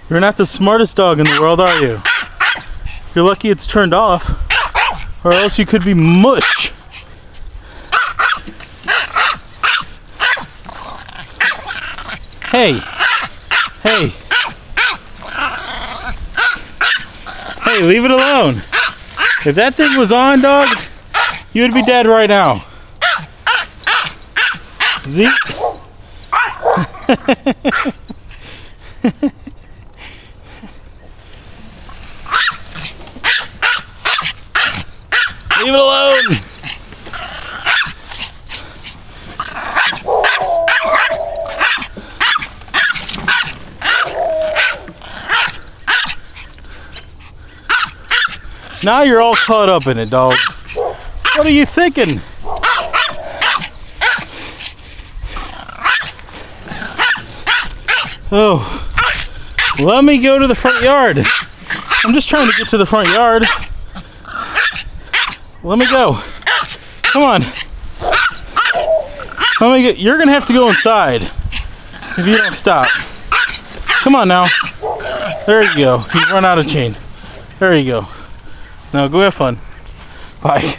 You're not the smartest dog in the world, are you? You're lucky it's turned off, or else you could be mush. Hey! Hey! Hey, leave it alone! If that thing was on, dog, you would be dead right now. Zeke? Leave it alone! Now you're all caught up in it, dog. What are you thinking? Oh, let me go to the front yard. I'm just trying to get to the front yard. Let me go. Come on. Let me get. You're gonna have to go inside if you don't stop. Come on now. There you go. You've run out of chain. There you go. Now go have fun. Bye.